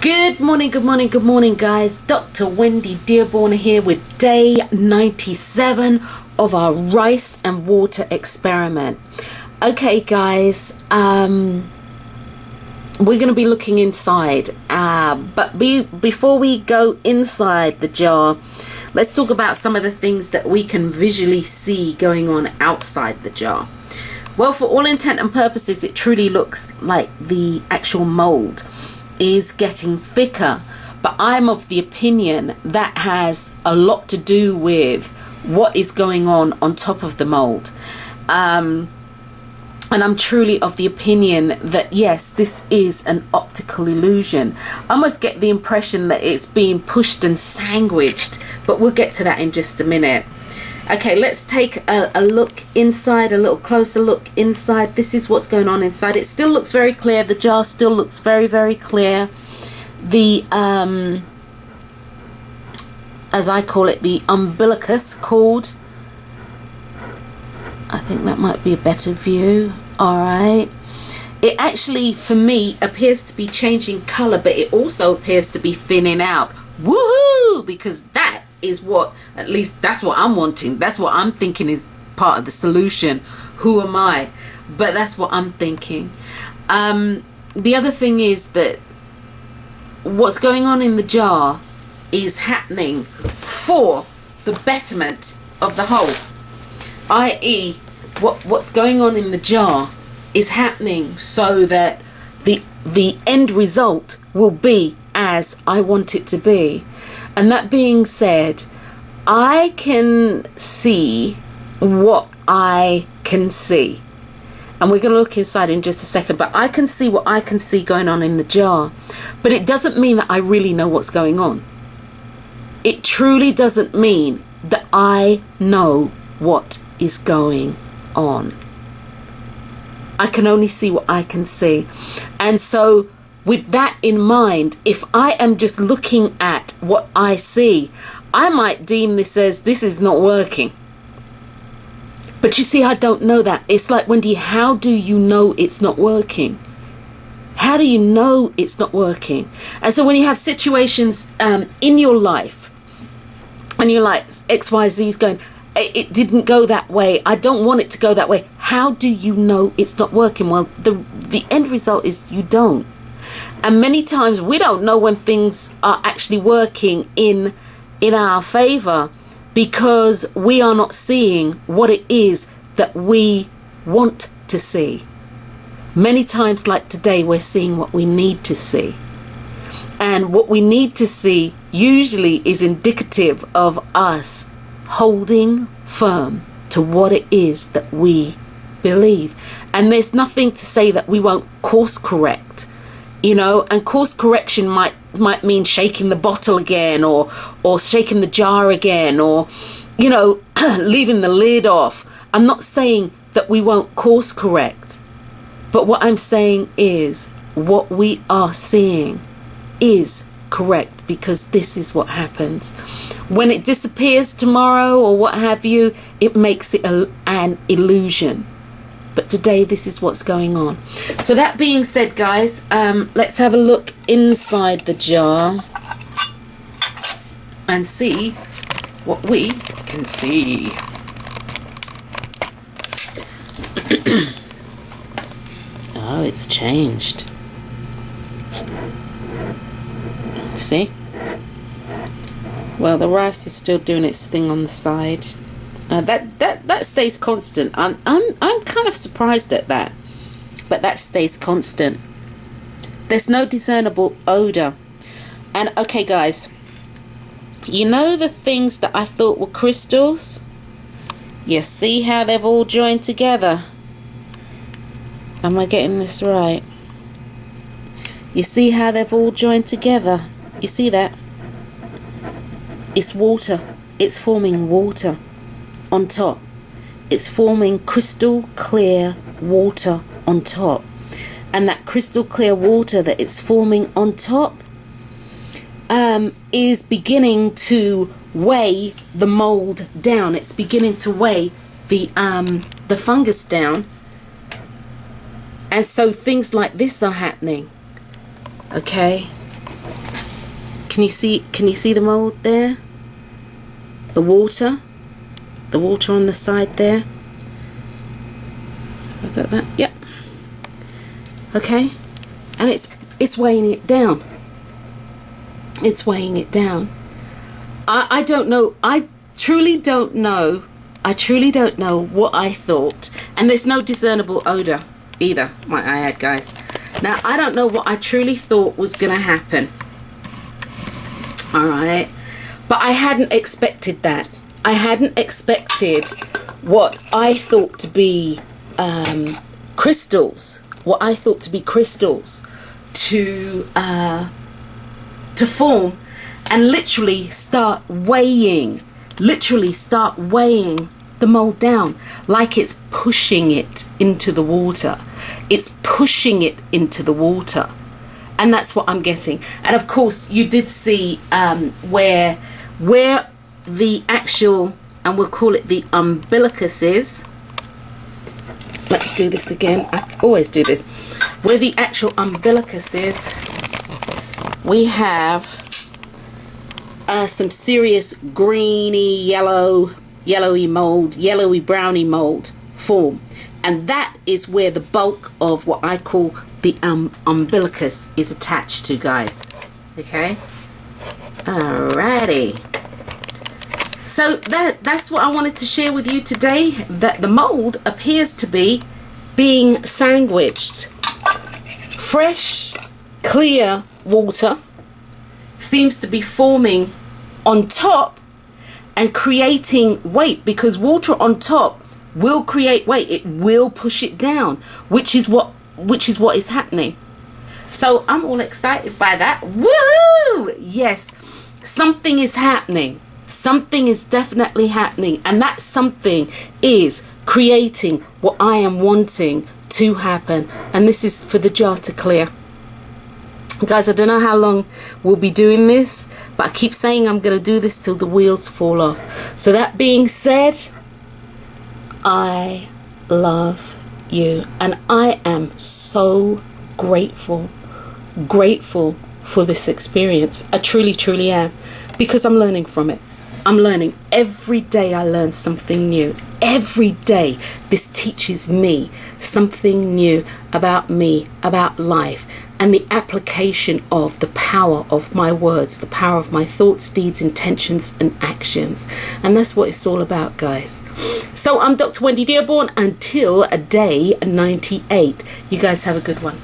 Good morning, good morning, good morning, guys. Dr. Wendy Dearborne here with day 97 of our rice and water experiment. Okay, guys, we're going to be looking inside, but before we go inside the jar, let's talk about some of the things that we can visually see going on outside the jar. Well, for all intent and purposes, it truly looks like the actual mold is getting thicker, but I'm of the opinion that has a lot to do with what is going on top of the mold, and I'm truly of the opinion that yes, this is an optical illusion. I almost get the impression that it's being pushed and sandwiched, but we'll get to that in just a minute. Okay, let's take a look inside, a little closer look inside. This is what's going on inside. It still looks very clear. The jar still looks very, very clear. The, as I call it, the umbilicus cord. I think that might be a better view. All right. It actually, for me, appears to be changing color, but it also appears to be thinning out. Woohoo! Because that is what, at least that's what I'm wanting. That's what I'm thinking is part of the solution. Who am I? But that's what I'm thinking. The other thing is that what's going on in the jar is happening for the betterment of the whole, i.e. what's going on in the jar is happening so that the end result will be as I want it to be. And that being said, I can see what I can see. And we're going to look inside in just a second, but I can see what I can see going on in the jar. But it doesn't mean that I really know what's going on. It truly doesn't mean that I know what is going on. I can only see what I can see. And so with that in mind, if I am just looking at what I see, I might deem this as this is not working. But you see, I don't know that. It's like, Wendy, how do you know it's not working? How do you know it's not working? And so when you have situations in your life and you're like, XYZ is going, it didn't go that way, I don't want it to go that way. How do you know it's not working? Well, the end result is you don't. And many times we don't know when things are actually working in our favor because we are not seeing what it is that we want to see. Many times, like today, we're seeing what we need to see. And what we need to see usually is indicative of us holding firm to what it is that we believe. And there's nothing to say that we won't course correct. You know, and course correction might mean shaking the bottle again, or shaking the jar again, or, you know, leaving the lid off. I'm not saying that we won't course correct, but what I'm saying is what we are seeing is correct, because this is what happens. When it disappears tomorrow or what have you, it makes it an illusion. But today, this is what's going on. So that being said, guys, let's have a look inside the jar and see what we can see. Oh, it's changed. See? Well, the rice is still doing its thing on the side. That stays constant. I'm kind of surprised at that, but that stays constant. There's no discernible odor. And okay, guys, you know the things that I thought were crystals? You see how they've all joined together? Am I getting this right? You see how they've all joined together? You see that? It's water. It's forming water on top. It's forming crystal clear water on top. And that crystal clear water that it's forming on top is beginning to weigh the mold down. It's beginning to weigh the fungus down. And so things like this are happening. Okay, Can you see the mold there? The water on the side there. I've got that. Yep. Okay. And it's weighing it down. It's weighing it down. I don't know. I truly don't know what I thought. And there's no discernible odor either, might I add, guys. Now, I don't know what I truly thought was going to happen. Alright. But I hadn't expected that. I hadn't expected what I thought to be crystals. What I thought to be crystals to form and literally start weighing the mold down, like it's pushing it into the water. It's pushing it into the water. And that's what I'm getting. And of course, you did see where the actual, and we'll call it the umbilicus is. Let's do this again. I always do this. Where the actual umbilicus is, we have some serious greeny yellowy mold, yellowy browny mold form. And that is where the bulk of what I call the umbilicus is attached to, guys. Okay. Alrighty. So that's what I wanted to share with you today, that the mold appears to be being sandwiched. Fresh, clear water seems to be forming on top and creating weight, because water on top will create weight. It will push it down, which is what is happening. So I'm all excited by that. Woohoo! Yes, something is happening. Something is definitely happening, and that something is creating what I am wanting to happen. And this is for the jar to clear. Guys, I don't know how long we'll be doing this, but I keep saying I'm going to do this till the wheels fall off. So that being said, I love you, and I am so grateful for this experience. I truly am, because I'm learning from it. I'm learning every day. I learn something new every day. This teaches me something new about me, about life, and the application of the power of my words, the power of my thoughts, deeds, intentions, and actions. And that's what it's all about, guys. So I'm Dr. Wendy Dearborne until day 98. You guys have a good one.